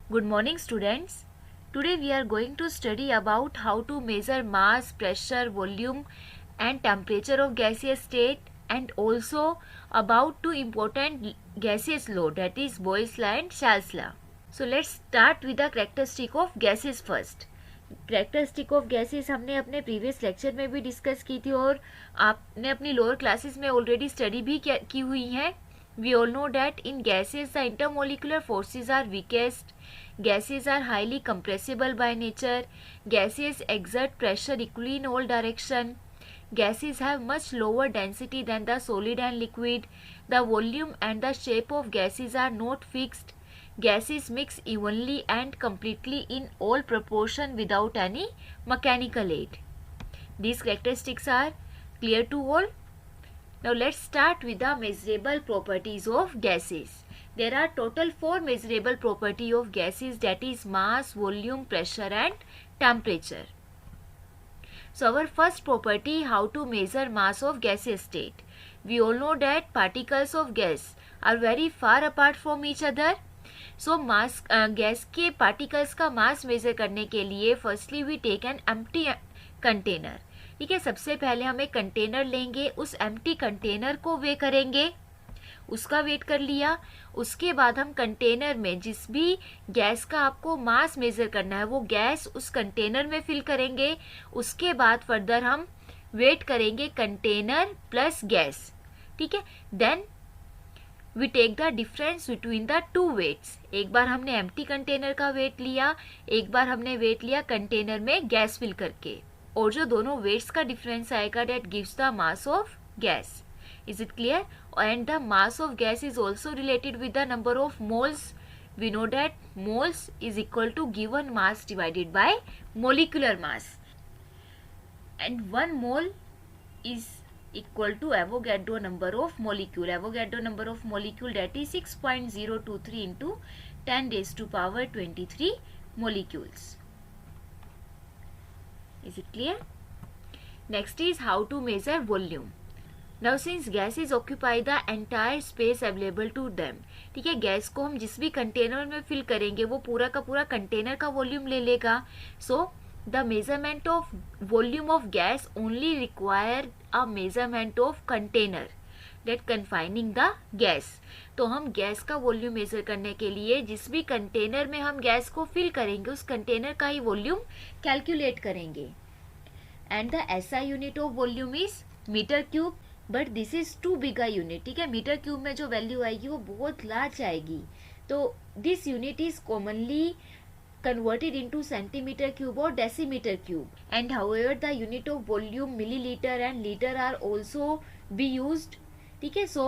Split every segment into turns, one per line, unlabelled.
Good morning, students. Today we are going to study about how to measure mass, pressure, volume and temperature of gaseous state, and also about two important gaseous law, that is Boyle's law and Charles law. So let's start with the characteristic of gases first. Characteristic of gases हमने अपने previous lecture में भी discuss की थी और आपने अपनी lower classes में ऑलरेडी स्टडी भी की हुई है. We all know that in gases the intermolecular forces are weakest, gases are highly compressible by nature, gases exert pressure equally in all direction, gases have much lower density than the solid and liquid, the volume and the shape of gases are not fixed, gases mix evenly and completely in all proportion without any mechanical aid. These characteristics are clear to all. Now let's start with the measurable properties of gases. There are total 4 measurable properties of gases, that is mass, volume, pressure and temperature. So our first property, how to measure mass of gaseous state. We all know that particles of gas are very far apart from each other. So mass gas के particles का mass measure करने के लिए firstly we take an empty container. ठीक है, सबसे पहले हम एक कंटेनर लेंगे, उस एम्प्टी कंटेनर को वे करेंगे, उसका वेट कर लिया. उसके बाद हम कंटेनर में जिस भी गैस का आपको मास मेजर करना है वो गैस उस कंटेनर में फिल करेंगे. उसके बाद फर्दर हम वेट करेंगे कंटेनर प्लस गैस. ठीक है, then we take the difference between the two weights. एक बार हमने एम्प्टी कंटेनर का वेट लिया, एक बार हमने वेट लिया कंटेनर में गैस फिल करके, और जो दोनों वेट्स का डिफरेंस आएगा that gives the mass of gas. Is it clear? And the mass of gas is also related with the number of moles. We know that moles is equal to given mass divided by molecular mass, and 1 mole is equal to Avogadro number of molecule. Avogadro number of molecule, that is 6.023 into 10 raised to power 23 molecules. Is it clear? Next is how to measure volume. Now since gases occupy the entire space available to them, ठीक है, gas को हम जिस भी container में fill करेंगे वो पूरा का पूरा कंटेनर का वॉल्यूम ले लेगा. So the measurement of volume of gas only require a measurement of container that confining the gas. तो हम गैस का वॉल्यूम मेजर करने के लिए जिस भी कंटेनर में हम गैस को फिल करेंगे उस कंटेनर का ही वॉल्यूम कैलकुलेट करेंगे. And the SI unit of volume is metre cube, but this is too big a unit. ठीक है, मीटर क्यूब में जो वैल्यू आएगी वो बहुत लार्ज आएगी. तो this unit is commonly converted into centimeter cube or decimeter cube, and however the unit of volume milliliter and liter are also be used. ठीक है, so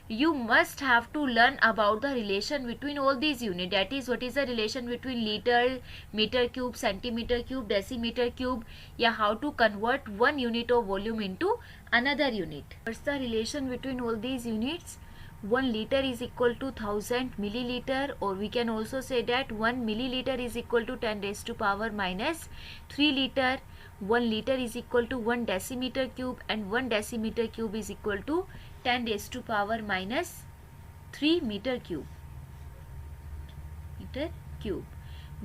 you must have to learn about the relation between all these units, that is what is the relation between liter, meter cube, centimeter cube, decimeter cube, या how to convert one unit of volume into another unit. What's the relation between all these units? 1 liter is equal to 1000 milliliter, or we can also say that 1 milliliter is equal to 10 raised to power minus 3 liter. 1 liter is equal to 1 decimeter cube, and 1 decimeter cube is equal to 10 raised to power minus 3 meter cube.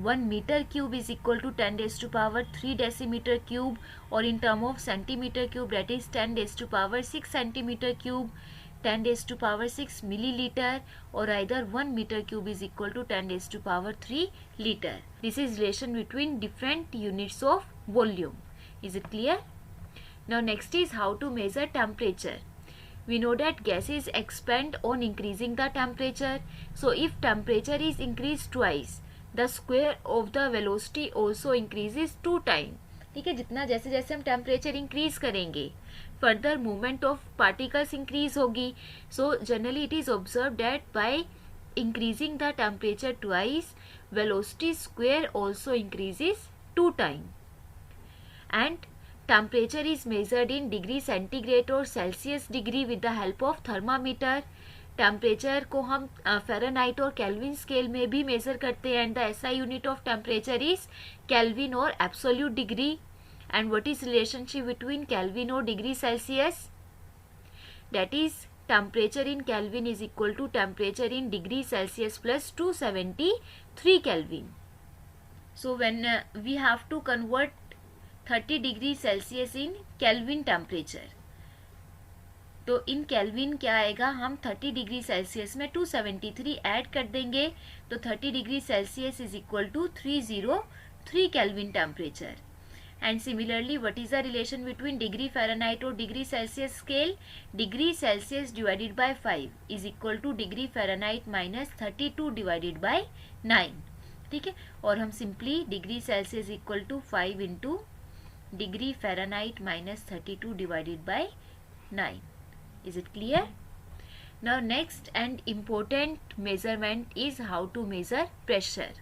1 meter cube is equal to 10 raised to power 3 decimeter cube, or in term of centimeter cube, that is 10 raised to power 6 centimeter cube, 10 raised to power 6 milliliter, or either 1 meter cube is equal to 10 raised to power 3 liter. This is relation between different units of volume. Is it clear? Now next is how to measure temperature. We know that gases expand on increasing the temperature. So if temperature is increased twice, the square of the velocity also increases 2 times. ठीक है, जितना जैसे जैसे हम temperature increase करेंगे further movement of particles increase होगी. So generally it is observe that by increasing the temperature twice, velocity square also increases 2 time. And temperature is measured in degree centigrade और Celsius degree with the help of thermometer. Temperature को हम Fahrenheit और kelvin scale में भी measure करते हैं, and the SI unit of temperature is Kelvin और absolute degree. And what is relationship between Kelvin or degree Celsius? That is temperature in Kelvin is equal to temperature in degree Celsius plus 270 3 Kelvin. So when we have to convert 30 degree Celsius in kelvin temperature, तो इन kelvin क्या आएगा, हम 30 degree Celsius में 273 add कर देंगे, तो 30 degree Celsius is equal to 303 kelvin temperature. And similarly, what is the relation between degree Fahrenheit और degree Celsius scale? Degree Celsius divided by 5 is equal to degree Fahrenheit minus 32 divided by 9. ठीक है, और हम simply degree Celsius equal to 5 into degree Fahrenheit minus 32 divided by 9. Is it clear? Now next and important measurement is how to measure pressure.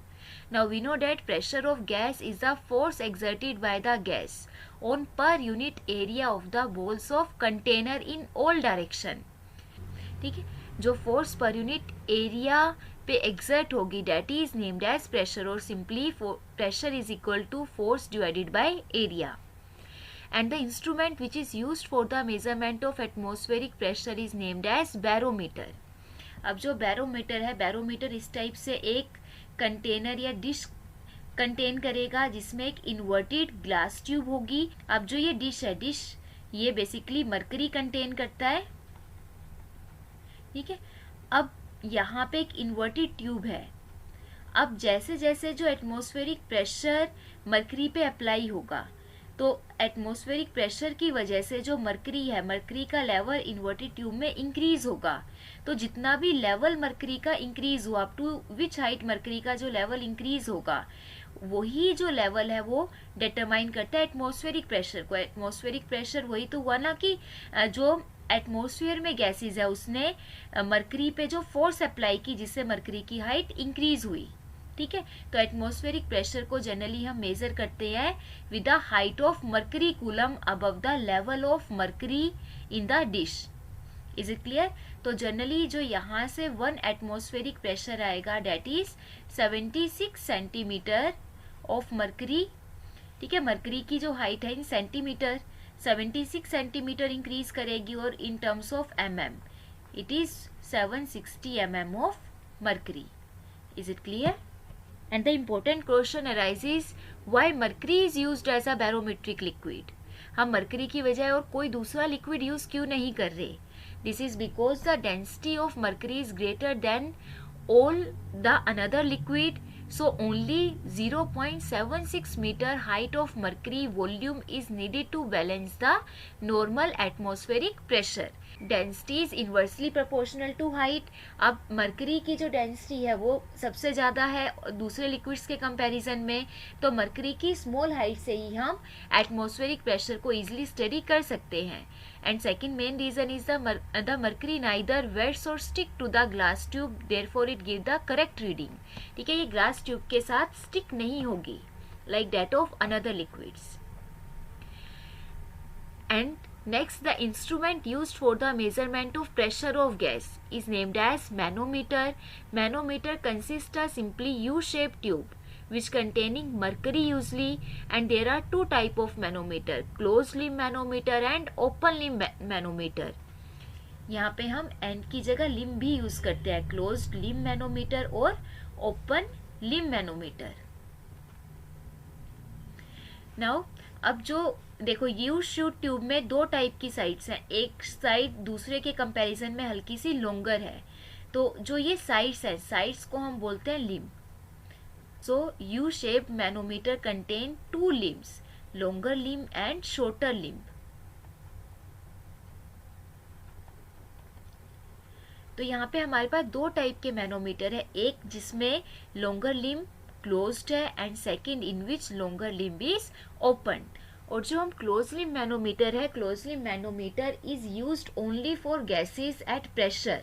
Now we know that pressure of gas is the force exerted by the gas on per unit area of the walls of container in all direction. ठीक है, जो force per unit area पे exert होगी that is named as pressure, और simply pressure is equal to force divided by area. And the instrument which is used for the measurement of atmospheric pressure is named as barometer. अब जो barometer है, barometer इस type से एक container या dish contain करेगा जिसमें एक इन्वर्टेड ग्लास ट्यूब होगी. अब जो ये डिश है, डिश ये बेसिकली मरकरी कंटेन करता है. ठीक है, अब यहाँ पे एक इन्वर्टेड ट्यूब है. अब जैसे जैसे जो एटमॉस्फेरिक प्रेशर मरकरी पे अप्लाई होगा, तो एटमॉस्फेरिक प्रेशर की वजह से जो मरकरी है, मरकरी का लेवल इन्वर्टेड ट्यूब में इंक्रीज होगा. तो जितना भी लेवल मरकरी का इंक्रीज हुआ, up to which height mercury का जो लेवल इंक्रीज होगा, वही जो लेवल है वो डिटरमाइन करता है एटमॉस्फेरिक प्रेशर को. एटमॉस्फेरिक प्रेशर वही तो हुआ ना कि जो एटमॉस्फेयर में गैसेज है उसने मरकरी पे जो फोर्स अप्लाई की जिससे मरकरी की हाइट इंक्रीज हुई. ठीक है, तो एटमॉस्फेरिक प्रेशर को जनरली हम मेजर करते हैं with the height of mercury column above the level of mercury in the dish. Is it clear? तो जनरली जो यहाँ से 1 एटमॉस्फेरिक प्रेशर आएगा that is 76 centimetre of mercury. ठीक है, मरकरी की जो हाइट है इन सेंटीमीटर, 76 सेंटीमीटर इंक्रीज करेगी, और इन terms of mm it is 760 mm of mercury. Is it clear? And the important question arises, why mercury is used as a barometric liquid? हम mercury की बजाय और कोई दूसरा लिक्विड यूज क्यों नहीं कर रहे? This is because the density of mercury is greater than all the another liquid, so only 0.76 meter height of mercury volume is needed to balance the normal atmospheric pressure. Density is inversely proportional to height. अब mercury की जो density है वो सबसे ज़्यादा है दूसरे liquids के कंपैरिजन में, तो मरकरी की स्मॉल हाइट से ही हम एटमॉस्फेरिक प्रेशर को इजीली स्टडी कर सकते हैं. And second main reason is the mercury neither wets और stick to the glass tube, therefore it give the correct reading. ठीक है, ये ग्लास ट्यूब के साथ स्टिक नहीं होगी like that of another liquids. And next, the instrument used for the measurement of pressure of gas is named as manometer. Manometer consists of simply U-shaped tube which containing mercury usually, and there are two type of manometer, closed limb manometer and open limb manometer. यहाँ पे हम and की जगह limb भी use करते हैं, closed limb manometer और open limb manometer. Now अब जो देखो यू शूट ट्यूब में 2 टाइप की साइड्स हैं. एक साइड दूसरे के कंपैरिजन में हल्की सी लॉन्गर है, तो जो ये साइड्स है, साइड्स को हम बोलते हैं limb. So U shape manometer contain 2 limbs, longer limb and shorter limb. तो यहाँ पे हमारे पास 2 टाइप के मैनोमीटर है, एक जिसमें लॉन्गर लिम्ब क्लोज्ड है and second in which longer limb is open. और जो हम क्लोज लिम्ब मैनोमीटर है, close limb manometer is used only for gases at pressure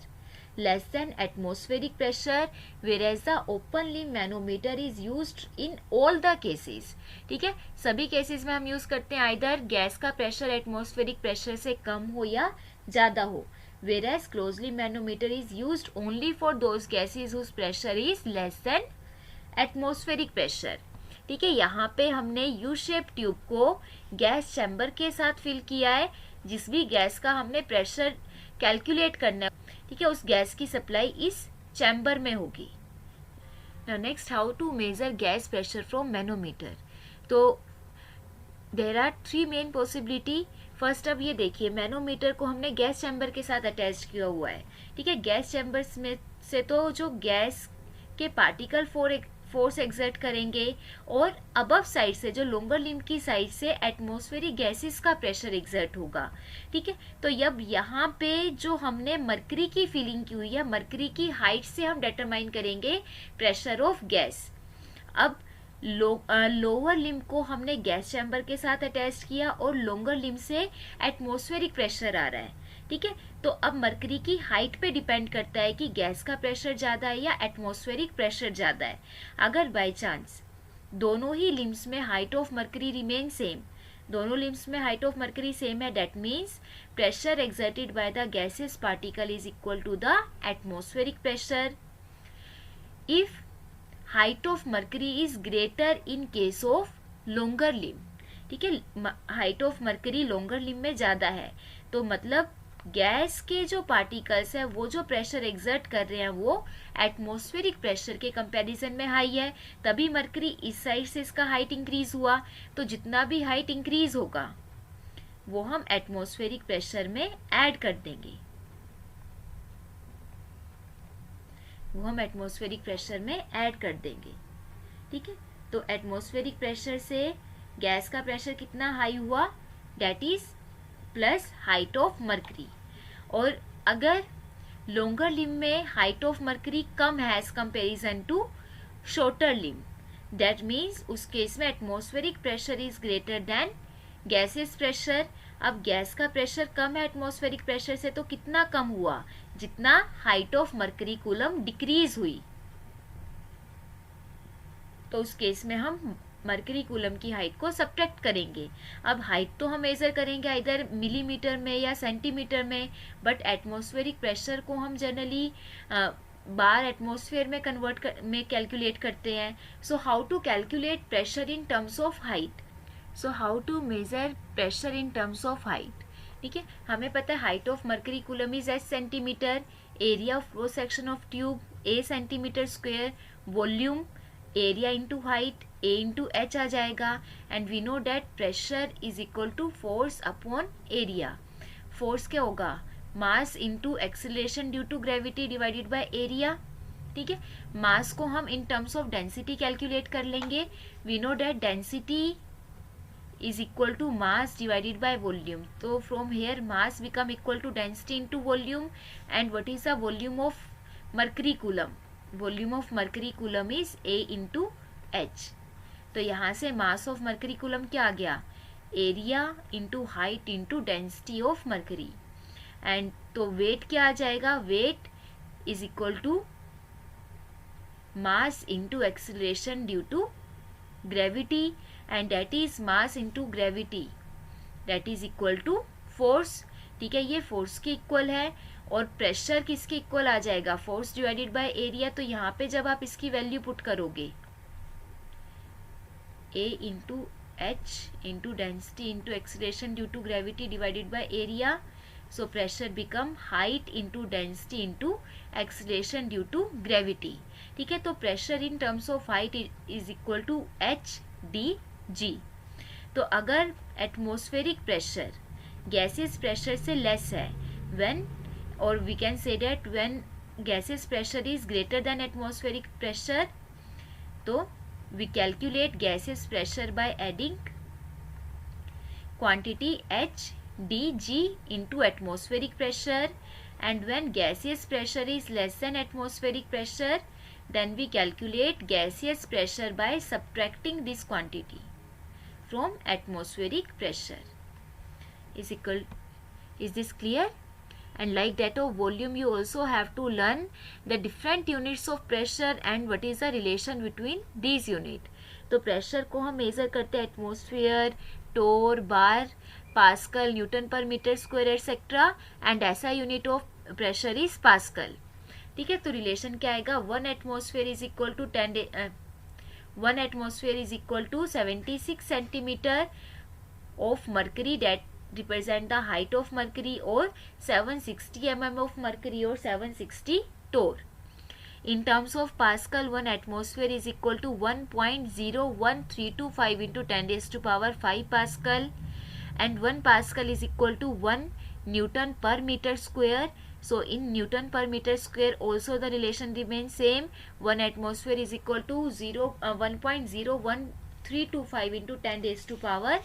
less than atmospheric pressure, whereas the open limb manometer is used in all the cases. ठीक है, सभी cases में हम use करते हैं आइदर गैस का pressure atmospheric pressure से कम हो या ज्यादा हो, whereas closed limb manometer is used only for those gases whose pressure is less than atmospheric pressure. ठीक है, यहाँ पे हमने यू शेप ट्यूब को गैस चैम्बर के साथ फिल किया है. जिस भी गैस का हमने प्रेशर कैलकुलेट करना है, ठीक है, उस गैस की सप्लाई इस चैम्बर में होगी. Now next, how to measure gas pressure from manometer. तो there are 3 main possibility. First, अब ये देखिए मैनोमीटर को हमने गैस चैम्बर के साथ अटैच किया हुआ है. ठीक है, गैस चैम्बर्स में से तो जो गैस के पार्टिकल फोर्स एक्सर्ट करेंगे और अबव साइड से जो लोअर लिम्ब की साइड से एटमॉस्फेरिक गैसेस का प्रेशर एक्सर्ट होगा. ठीक है, तो अब यहाँ पे जो हमने मरकरी की फीलिंग की हुई है, मरकरी की हाइट से हम डिटरमाइन करेंगे प्रेशर ऑफ गैस. अब लोअर लिम्ब को हमने गैस चैम्बर के साथ अटैच किया और लोअर लिम्ब से एटमॉस्फेरिक प्रेशर आ रहा है. ठीक है, तो अब मरकरी की हाइट पे डिपेंड करता है कि गैस का प्रेशर ज्यादा है या एटमॉस्फेरिक प्रेशर ज्यादा है. अगर बाय चांस दोनों ही लिम्ब्स में height of mercury remain same, दोनों लिम्ब्स में हाइट ऑफ मरकरी सेम है, that means pressure exerted by the gases particle is equal to the atmospheric pressure. If height of mercury is greater in case of longer limb. ठीक है, height of mercury longer limb में ज्यादा है, तो मतलब gas के जो particles है वो जो प्रेशर एक्सर्ट कर रहे हैं वो एटमॉस्फेरिक प्रेशर के कंपैरिजन में हाई है. तभी मरकरी इस साइड से इसका हाइट इंक्रीज हुआ, तो जितना भी हाइट इंक्रीज होगा वो हम एटमॉस्फेरिक प्रेशर में ऐड कर देंगे, वो हम एटमॉस्फेरिक प्रेशर में ऐड कर देंगे. ठीक है, तो एटमॉस्फेरिक प्रेशर से गैस का प्रेशर कितना हाई हुआ, that is plus height of mercury. और अगर लोंगर लिम्ब में हाइट ऑफ मरकरी कम है as comparison to shorter limb, that means उस केस में atmospheric pressure is greater than gases pressure. अब गैस का प्रेशर कम है एटमॉस्फेरिक प्रेशर से, तो कितना कम हुआ, जितना height of mercury column decrease हुई. तो उस केस में हम मरकरी कूलम की हाइट को सब्ट्रैक्ट करेंगे. अब हाइट तो हम मेजर करेंगे इधर मिलीमीटर में या सेंटीमीटर में, बट एटमॉस्फेरिक प्रेशर को हम जनरली बार एटमॉस्फेयर में कन्वर्ट में कैलकुलेट करते हैं. So how to calculate pressure in terms of height. So how to measure pressure in terms of height. ठीक है, हमें पता है height of mercury column is H centimetre, area of cross section of tube A centimetre square, volume area into height A into H आ जाएगा. And we know that pressure is equal to force upon area. Force क्या होगा, mass into acceleration due to gravity divided by area. ठीक है, mass को हम in terms of density calculate कर लेंगे. We know that density is equal to mass divided by volume. So from here mass become equal to density into volume. And what is the volume of mercury coulomb? Volume of mercury coulomb is A into H. तो यहाँ से mass of mercury coulomb क्या आ गया, area into height into density of mercury. And तो weight क्या आ जाएगा, weight is equal to mass into acceleration due to gravity. And that is mass into gravity, that is equal to force. ठीक है, ये force के equal है. और pressure किसके इक्वल आ जाएगा, फोर्स डिवाइडेड बाय एरिया. तो यहाँ पे जब आप इसकी वैल्यू पुट करोगे, A into h into density into acceleration due to gravity divided by area, so pressure become height into density into acceleration due to gravity. ठीक है, तो pressure in terms of height is equal to h d g. तो अगर atmospheric pressure gases pressure से less है, when, और we can say that when gases pressure is greater than atmospheric pressure, तो we calculate gases pressure by adding quantity H d ji into atmospheric pressure. And when gases pressure is less than atmospheric pressure, then we calculate gaseous pressure by subtracting this quantity from atmospheric pressure. Is this clear? And like that of volume, you also have to learn the different units of pressure and what is the relation between these unit. तो pressure को हम measure करते हैं atmosphere, torr, bar, pascal, newton पर metre square etcetera. And SI unit of pressure is pascal. ठीक है, तो relation क्या आएगा, 1 atmosphere is equal to 1 atmosphere is equal to 76 centimetre of mercury, that represent the height of mercury, और 760 mm of mercury और 760 टोर. In terms of Pascal, 1 atmosphere is equal to 1.01325 into 10 raised to power 5 Pascal, and 1 Pascal is equal to 1 Newton per meter square. So in Newton per meter square also the relation remains same. 1 atmosphere is equal to 1.01325 into 10 raised to power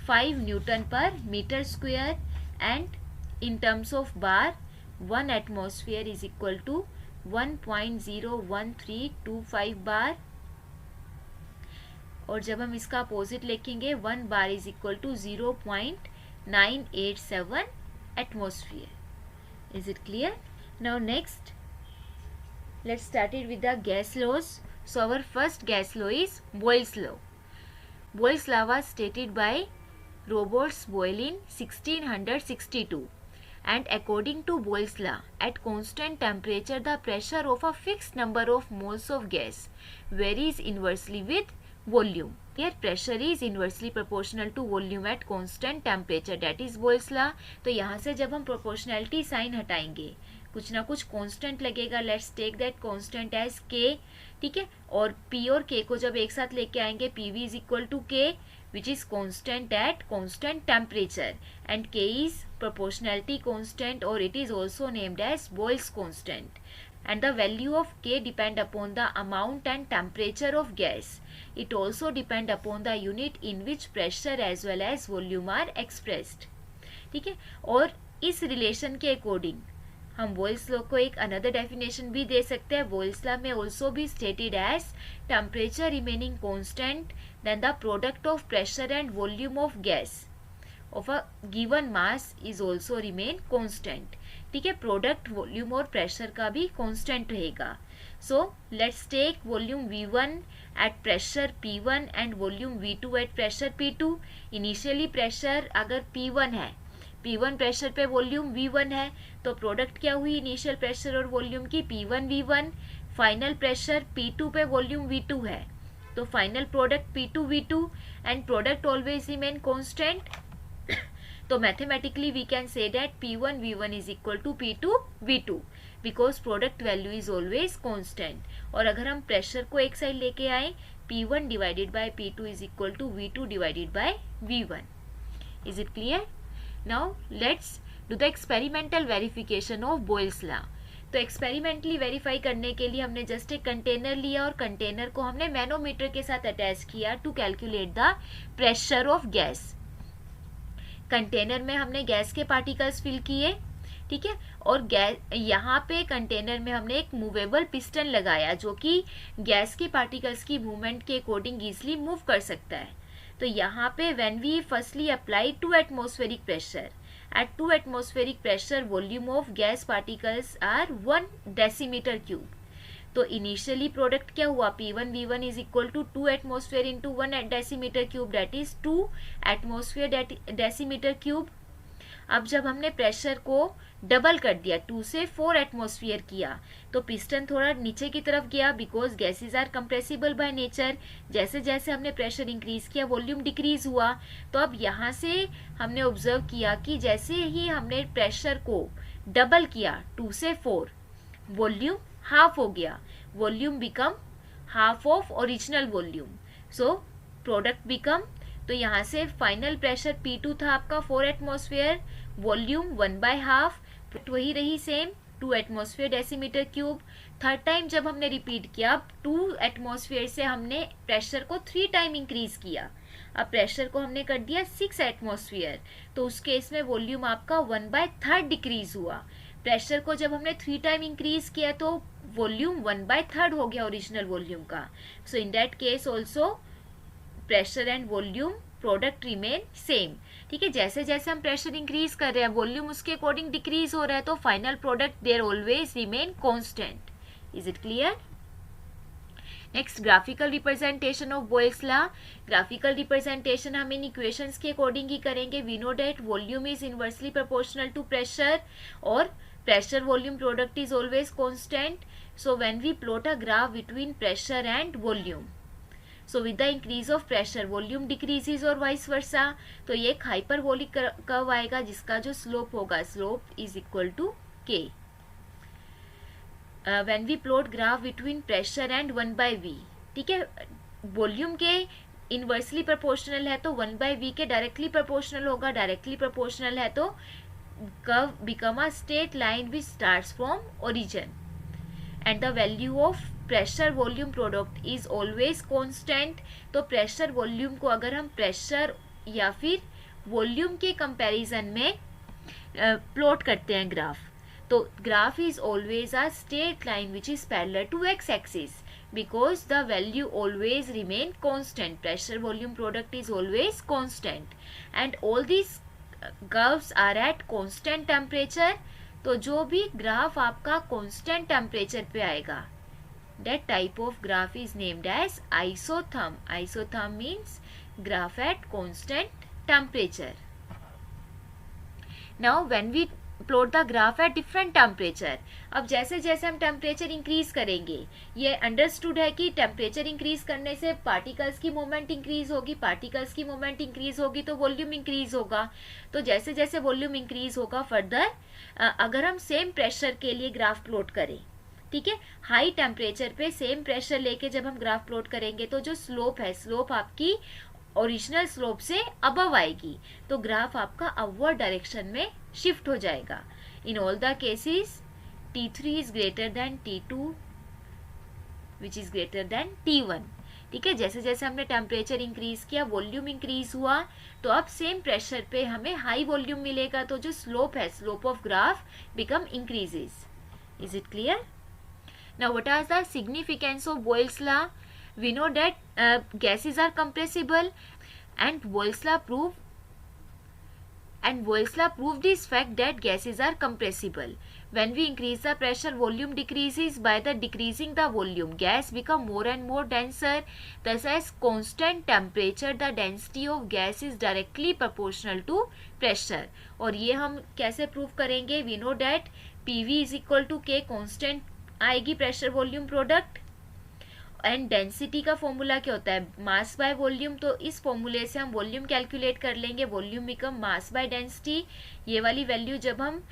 5 Newton per meter square, and in terms of bar 1 atmosphere is equal to 1.01325 बार, और जब हम इसका opposite लिखेंगे 1 bar is equal to 0.987 atmosphere. Is it clear? Now next, let's start it with the gas laws. So our first gas law is Boyle's law. Boyle's law was stated by Roberts Boyle in 1662. And according to Boyle's law, at constant temperature, the pressure of a fixed number of moles of gas varies inversely with volume. Here pressure is inversely proportional to volume at constant temperature. That is Boyle's law. तो यहाँ से जब हम proportionality sign हटाएंगे, कुछ ना कुछ constant लगेगा. Let's take that constant as K. ठीक है, और P और K को जब एक साथ लेके आएंगे, PV is equal to K, which is constant at constant temperature, and K is proportionality constant, or it is also named as Boyle's constant, and the value of K depend upon the amount and temperature of gas. It also depend upon the unit in which pressure as well as volume are expressed. ठीक है, और इस relation के according हम Boyle's law को एक another definition भी दे सकते हैं. बोयल्स लॉ में ऑल्सो भी stated as temperature remaining constant, then the product of pressure and volume of gas of a given mass is also remain constant. ठीक है, प्रोडक्ट वॉल्यूम और प्रेशर का भी कॉन्स्टेंट रहेगा. So let's take volume V1 at pressure P1 and volume V2 at pressure P2. Initially pressure अगर P1 है, P1 pressure पे volume V1 है, तो प्रोडक्ट क्या हुई इनिशियल प्रेशर और वॉल्यूम की, P1 V1. Final pressure P2 पे वॉल्यूम V2 है, तो final product P2 V2, and product always remain constant. तो mathematically we can say that P1 V1 is equal to P2 V2 because product value is always constant. और अगर हम pressure को एक side लेके आए, P1 divided by P2 is equal to V2 divided by V1. Is it clear? Now let's do the experimental verification of Boyle's law. तो experimentally verify करने के लिए हमने जस्ट एक कंटेनर लिया और कंटेनर को हमने मैनोमीटर के साथ अटैच किया to calculate the pressure of gas. Container में हमने गैस के पार्टिकल्स फिल किए, ठीक है, और गैस यहाँ पे कंटेनर में हमने एक मूवेबल पिस्टन लगाया जो कि गैस के पार्टिकल्स की मूवमेंट के अकॉर्डिंग इजिली मूव कर सकता है. तो यहाँ पे when we firstly apply 2 atmospheric pressure, at 2 atmospheric pressure volume of gas particles are 1 decimeter cube. तो इनिशियली प्रोडक्ट क्या हुआ, P1 V1 is equal to 2 atmosphere into 1 decimeter cube, that is 2 atmosphere decimeter cube. अब जब हमने pressure को double कर दिया, 2 से 4 एटमॉस्फेयर किया, तो पिस्टन थोड़ा नीचे की तरफ गया because gases are compressible by nature. जैसे जैसे हमने प्रेशर इंक्रीज किया वॉल्यूम डिक्रीज हुआ. तो अब यहाँ से हमने ऑब्जर्व किया कि जैसे ही हमने प्रेशर को डबल किया 2 से 4, वॉल्यूम हाफ हो गया, volume become half of original volume. So product become, तो यहाँ से फाइनल प्रेशर P2 था आपका 4 एटमॉस्फेयर, वॉल्यूम 1/2, वही रही same 2 atmosphere decimetre cube. Third time जब हमने रिपीट किया, अब 2 एटमॉस्फेयर से हमने प्रेशर को 3 टाइम इंक्रीज किया. अब प्रेशर को हमने कर दिया 6 एटमॉस्फेयर, तो उस केस में वॉल्यूम आपका 1/3 डिक्रीज हुआ. प्रेशर को जब हमने 3 टाइम इंक्रीज किया तो वॉल्यूम 1/3 हो गया ओरिजिनल वॉल्यूम का. So in that case also pressure and volume product remain same. ठीक है, जैसे जैसे हम प्रेशर इंक्रीज कर रहे हैं वॉल्यूम उसके अकॉर्डिंग डिक्रीज हो रहा है, तो final product there always remain constant. Is it clear? Next, graphical representation of Boyle's law. Graphical representation हम इन इक्वेशंस के अकॉर्डिंग ही करेंगे. We know that volume is inversely proportional to pressure, और pressure volume product is always constant. So when we plot a graph between pressure and volume, so with the increase of pressure volume decreases और vice versa. तो ये एक hyperbolic curve आएगा जिसका जो slope होगा, slope is equal to K. When we plot graph between pressure and 1/v, ठीक है, वॉल्यूम के इनवर्सली प्रोपोर्शनल है तो 1/v के डायरेक्टली प्रोपोर्शनल होगा, डायरेक्टली प्रोपोर्शनल है तो curve become a straight line which starts from origin, and the value of pressure volume product is always constant. तो प्रेशर वॉल्यूम को अगर हम प्रेशर या फिर वॉल्यूम के कंपैरिजन में प्लॉट करते हैं ग्राफ, तो graph is always a straight line which is parallel to x axis because the value always remain constant. Pressure volume product is always constant and all these curves are at constant temperature. तो जो भी graph आपका constant temperature पे आएगा, that type of graph is named as isotherm. Isotherm means graph at constant temperature. Now when we plot the graph at different temperature, अब जैसे जैसे हम टेम्परेचर इंक्रीज करेंगे, ये अंडरस्टूड है कि टेम्परेचर इंक्रीज करने से पार्टिकल्स की मूवमेंट इंक्रीज होगी, पार्टिकल्स की मूवमेंट इंक्रीज होगी तो वॉल्यूम इंक्रीज होगा। तो जैसे जैसे वॉल्यूम इंक्रीज होगा फर्दर, अगर हम सेम प्रेशर के लिए ग्राफ प्लॉट करें, ठीक है, हाई टेम्परेचर पे सेम प्रेशर लेके जब हम ग्राफ प्लॉट करेंगे तो जो स्लोप है, स्लोप आपकी ओरिजिनल स्लोप से अबव आएगी, तो ग्राफ आपका अपवर्ड डायरेक्शन में शिफ्ट हो जाएगा। In all the cases T3 is greater then T2 which is greater then T1, ठीक है। जैसे जैसे हमने टेम्परेचर इंक्रीज किया, वॉल्यूम इंक्रीज हुआ, तो अब सेम प्रेशर पे हमें हाई वॉल्यूम मिलेगा, तो जो स्लोप है, slope of graph become increases. Is it clear? Now what are the significance of Boyle's law? We know that gases are compressible, and Boyle's law proved this fact that gases are compressible. When we increase the pressure, volume decreases. By the decreasing the volume, gas become more and more denser. Thus, as constant temperature, the density of gas is directly proportional to pressure. और ये हम कैसे prove करेंगे? We know that PV is equal to K, constant आएगी pressure volume product, and density का formula क्या होता है? Mass by volume. तो इस फॉर्मूले से हम वॉल्यूम कैलकुलेट कर लेंगे, volume become mass by density. ये वाली वैल्यू जब हम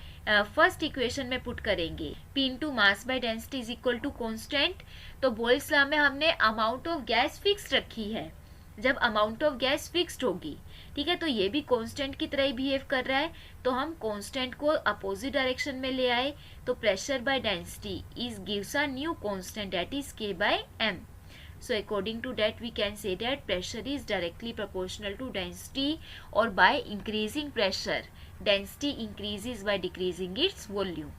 फर्स्ट इक्वेशन में पुट करेंगे, P into mass by density is equal to constant. तो बोयल्स लॉ में हमने अमाउंट ऑफ गैस फिक्स रखी है, जब अमाउंट ऑफ गैस फिक्स्ड होगी, ठीक है, तो ये भी कांस्टेंट की तरह ही बिहेव कर रहा है, तो हम कांस्टेंट को अपोजिट डायरेक्शन में ले आए, तो pressure by density is gives a new constant that is K by M. So according to that we can say that pressure is directly proportional to density, or by increasing pressure density increases by decreasing its volume.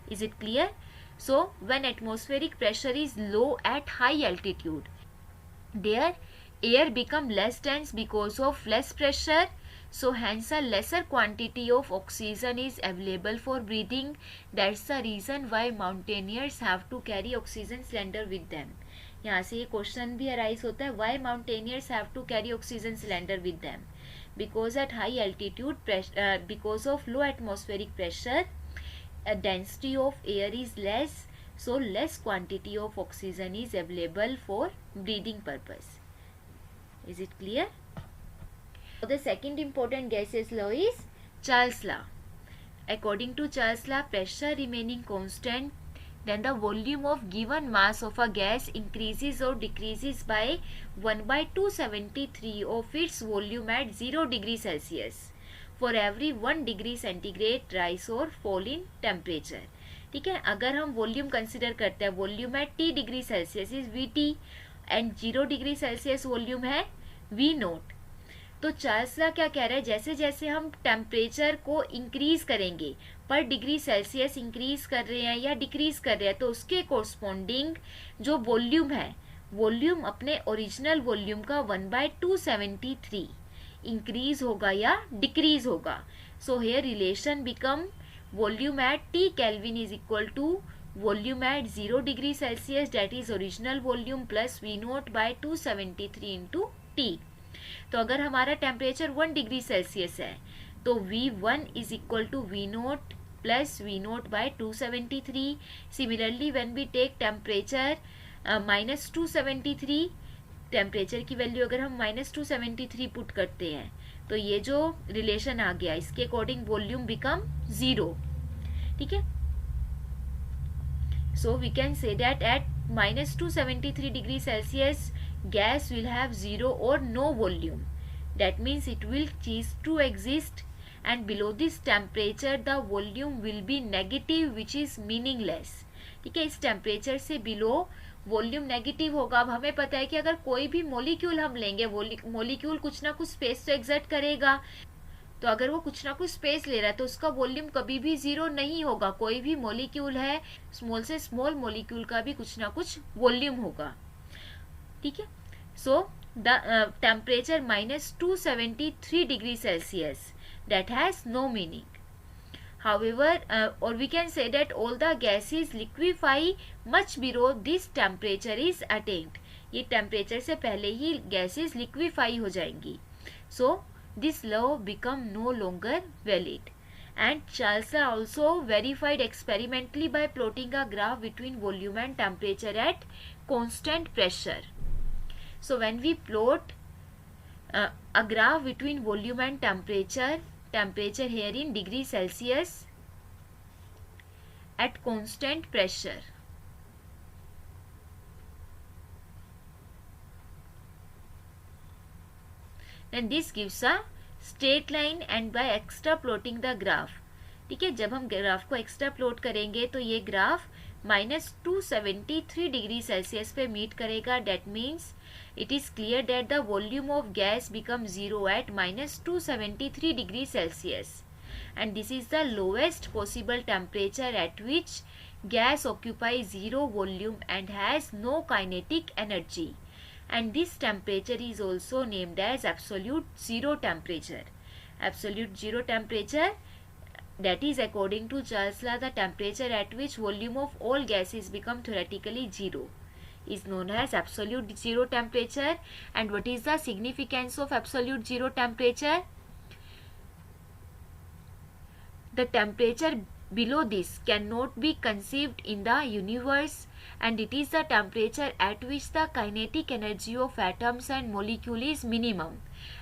Is it clear? So when atmospheric pressure is low at high altitude, there air become less dense because of less pressure, so hence a lesser quantity of oxygen is available for breathing. That's the reason why mountaineers have to carry oxygen cylinder with them. यहाँ से ये question भी arise होता है, why mountaineers have to carry oxygen cylinder with them? Because at high altitude, because of low atmospheric pressure, density of air is less, so less quantity of oxygen is available for breathing purpose. Is it clear? So the second important gaseous law is Charles law. According to Charles law, pressure remaining constant, then the volume of given mass of a gas increases or decreases by 1/273 of its volume at 0 degree Celsius for every 1 degree centigrade rise or fall in temperature. ठीक है, अगर हम volume consider करते हैं, volume है T degree Celsius is VT and 0 degree Celsius volume है V note. तो Charles law क्या कह रहा है? जैसे जैसे हम टेम्परेचर को इंक्रीज करेंगे, पर डिग्री सेल्सियस इंक्रीज कर रहे हैं या डिक्रीज कर रहे हैं, तो उसके कोरस्पॉन्डिंग जो वॉल्यूम है, वॉल्यूम अपने ओरिजिनल वॉल्यूम का 1/273 इंक्रीज होगा या डिक्रीज होगा। So here relation become volume at T kelvin is equal to volume at 0 degree Celsius that is original volume plus V nought by 273 into T। तो अगर हमारा temperature 1 degree Celsius है तो V1 is equal to V nought plus V nought by 273। Similarly when we take temperature -273, temperature की value अगर हम -273 put करते हैं, तो ये जो रिलेशन आ गया, इसके अकॉर्डिंग वॉल्यूम बिकम 0, ठीक है। So we can say that at minus 273 degrees Celsius, gas will have zero or no volume. That means it will cease to exist, and below this temperature the volume will be negative, which is meaningless. ठीक है, इस temperature से below volume negative होगा. अब हमें पता है कि अगर कोई भी मोलिक्यूल हम लेंगे, मोलिक्यूल कुछ ना कुछ स्पेस तो एक्सर्ट करेगा. तो अगर वो कुछ ना कुछ स्पेस ले रहा है तो उसका वॉल्यूम कभी भी जीरो नहीं होगा. कोई भी मोलिक्यूल है, स्मॉल से स्मॉल मोलिक्यूल का भी कुछ ना कुछ वॉल्यूम होगा. ठीक है. So the temperature minus 273 degree Celsius, that has no meaning. However, or we can say that all the gases liquefy much below this temperature is attained. ये टेम्परेचर से पहले ही गैसेस लिक्विफाई हो जाएंगी. So this law become no longer valid. And Charles also verified experimentally by plotting a graph between volume and temperature at constant pressure. So when we plot a graph between volume and temperature here in degree Celsius at constant pressure, then this gives a straight line, and by extra plotting the graph. ठीक है, जब हम graph को extra plot करेंगे तो ये graph minus 273 degree Celsius पे meet करेगा. That means it is clear that the volume of gas becomes zero at minus 273 degrees Celsius, and this is the lowest possible temperature at which gas occupies zero volume and has no kinetic energy, and this temperature is also named as absolute zero temperature. Absolute zero temperature, that is according to Charles' law, the temperature at which volume of all gases become theoretically zero, is known as absolute zero temperature. And what is the significance of absolute zero temperature? The temperature below this cannot be conceived in the universe, and it is the temperature at which the kinetic energy of atoms and molecule is minimum,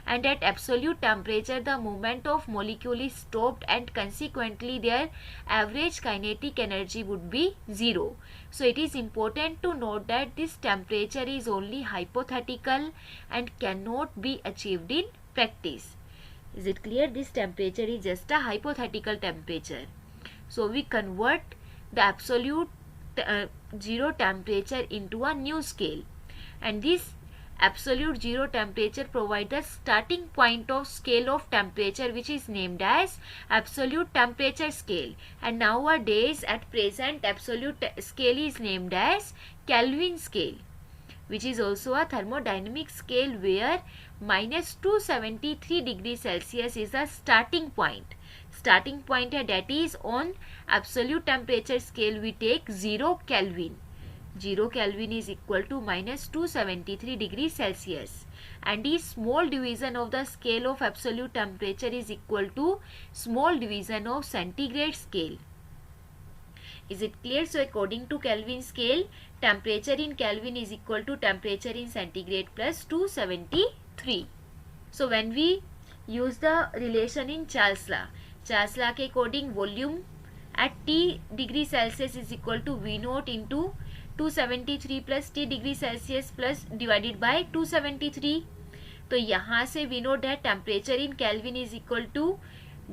and at absolute temperature the movement of molecule is stopped, and consequently their average kinetic energy would be zero. So it is important to note that this temperature is only hypothetical and cannot be achieved in practice. Is it clear? This temperature is just a hypothetical temperature. So we convert the absolute zero temperature into a new scale, and this absolute zero temperature provides the starting point of scale of temperature, which is named as absolute temperature scale. And nowadays at present absolute scale is named as Kelvin scale, which is also a thermodynamic scale where minus 273 degrees Celsius is the starting point. Starting point है, that is on absolute temperature scale we take 0 Kelvin. 0 Kelvin is equal to minus 273 degrees Celsius, and the small division of the scale of absolute temperature is equal to small division of centigrade scale. Is it clear? So according to Kelvin scale, temperature in Kelvin is equal to temperature in centigrade plus 273. So when we use the relation in Charles' law के according volume at T degree Celsius is equal to V naught into 273 plus T degree Celsius plus divided by 273. तो यहाँ से V naught है temperature in Kelvin is equal to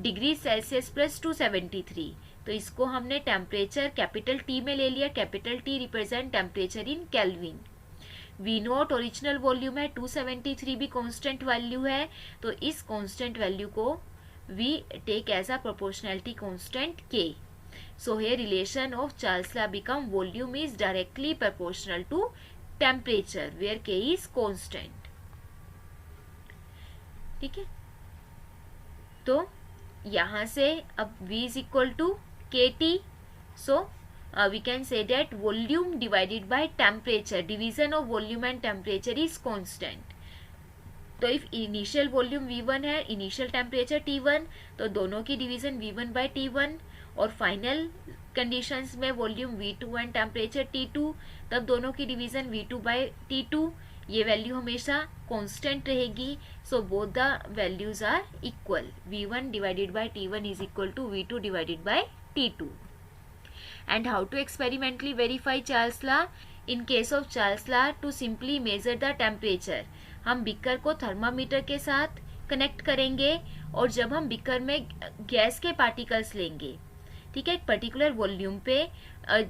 degree Celsius plus 273. तो इसको हमने temperature capital T में ले लिया. Capital T represent temperature in kelvin. V note original volume है, 273 भी कांस्टेंट वैल्यू है, तो इस कांस्टेंट वैल्यू को we take as a proportionality constant K. So here relation of Charles' law become volume is directly proportional to temperature where K is constant. ठीक है, तो यहाँ से अब V is equal to KT. So we can say that volume divided by temperature, division of volume and temperature is constant. तो if initial volume V1 है, initial temperature T1, तो दोनों की डिवीजन V1 बाय T1, और final conditions में volume V2 and temperature T2, तब दोनों की डिवीजन V2 बाय T2. ये वैल्यू हमेशा कांस्टेंट रहेगी. So both the values are equal. V1 divided by T1 is equal to V2 divided by T2. And how to experimentally verify Charles law? In case of Charles law, to simply measure the temperature, हम beaker को thermometer के साथ connect करेंगे और जब हम beaker में gas के पार्टिकल्स लेंगे, ठीक है, एक पर्टिकुलर वॉल्यूम पे,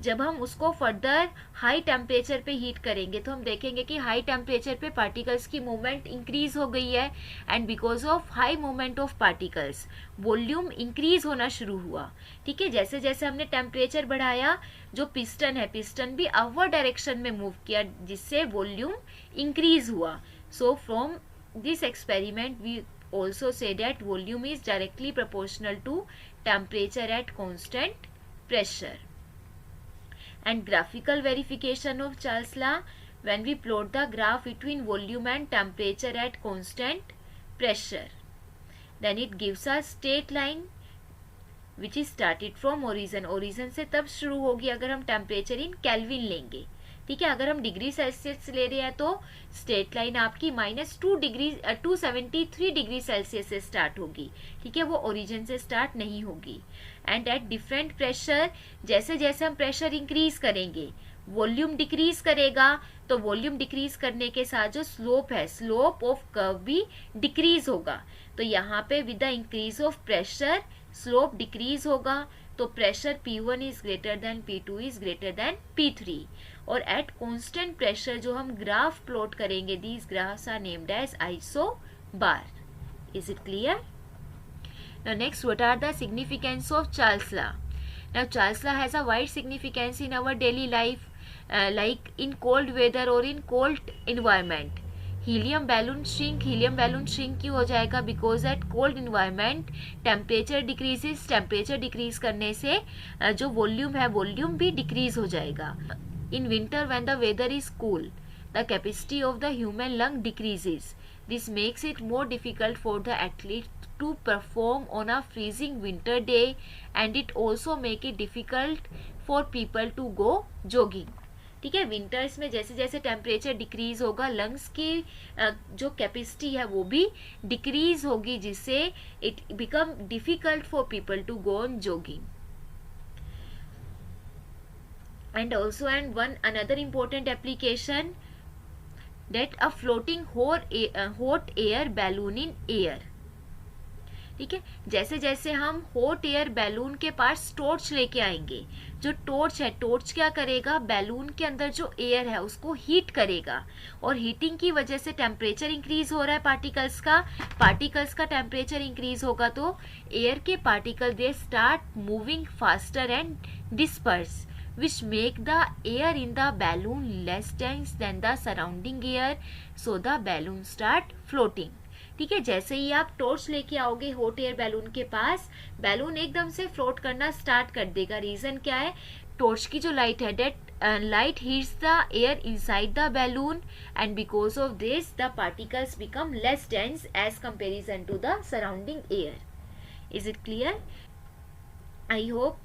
जब हम उसको फर्दर हाई टेम्परेचर पे हीट करेंगे तो हम देखेंगे कि हाई टेम्परेचर पे पार्टिकल्स की मूवमेंट इंक्रीज हो गई है, and because of high movement of particles volume increase होना शुरू हुआ। ठीक है, जैसे जैसे हमने टेम्परेचर बढ़ाया, जो पिस्टन है, पिस्टन भी अपवर्ड डायरेक्शन में मूव किया, जिससे वॉल्यूम इंक्रीज हुआ। So from this experiment we also say that volume is directly proportional to temperature at constant pressure. And graphical verification of Charles law, when we plot the graph between volume and temperature at constant pressure, then it gives a straight line which is started from origin. origin से तब शुरू होगी अगर हम temperature in Kelvin लेंगे। ठीक है, अगर हम डिग्री सेल्सियस ले रहे हैं तो स्ट्रेट लाइन आपकी -273 डिग्री सेल्सियस से स्टार्ट होगी। ठीक है, वो ओरिजिन से स्टार्ट नहीं होगी। एंड एट डिफरेंट प्रेशर, जैसे जैसे हम प्रेशर इंक्रीज करेंगे वॉल्यूम डिक्रीज करेगा, तो वॉल्यूम डिक्रीज करने के साथ जो स्लोप है, स्लोप ऑफ कर्व भी डिक्रीज होगा। तो यहाँ पे with the increase of pressure slope decrease होगा, तो pressure P1 is greater than P2 is greater than P3। और एट कांस्टेंट प्रेशर जो हम ग्राफ प्लॉट करेंगे, these graphs are named as isobar. Is it clear? Now next, what are the significance of Charles law? Now Charles law has a wide significance in our daily life, like in cold weather or in cold environment. Helium balloon shrink क्यों हो जाएगा? Because at cold environment temperature decreases, temperature decrease करने से जो volume है volume भी decrease हो जाएगा। In winter when the weather is cool the capacity of the human lung decreases, this makes it more difficult for the athlete to perform on a freezing winter day, and it also make it difficult for people to go jogging. ठीक है, winters में जैसे जैसे temperature decrease होगा lungs की जो capacity है वो भी डिक्रीज होगी, जिससे it become difficult for people to go on jogging. And also and one another important application, that a floating hot air balloon in air. ठीक है, जैसे जैसे हम हॉट एयर बैलून के पास टॉर्च लेके आएंगे, जो टॉर्च है, टॉर्च क्या करेगा, बैलून के अंदर जो एयर है उसको हीट करेगा, और हीटिंग की वजह से टेम्परेचर इंक्रीज हो रहा है पार्टिकल्स का टेम्परेचर इंक्रीज होगा, तो एयर के particle they start moving faster and disperse, which make the air in the balloon less dense than the surrounding air, so the balloon start floating. ठीक है, जैसे ही आप टॉर्च लेके आओगे हॉट एयर बैलून के पास, बैलून एकदम से फ्लोट करना स्टार्ट कर देगा। रीजन क्या है? टॉर्च की जो लाइट है, that light heats the air inside the balloon, and because of this the particles become less dense as comparison to the surrounding air. Is it clear? I hope.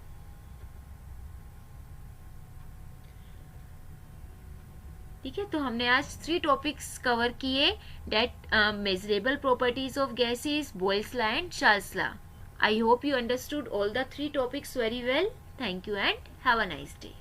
ठीक है, तो हमने आज 3 टॉपिक्स कवर किए, that measurable properties of gases, Boyle's law and Charles law. I hope you understood all the 3 topics very well. Thank you and have a nice day.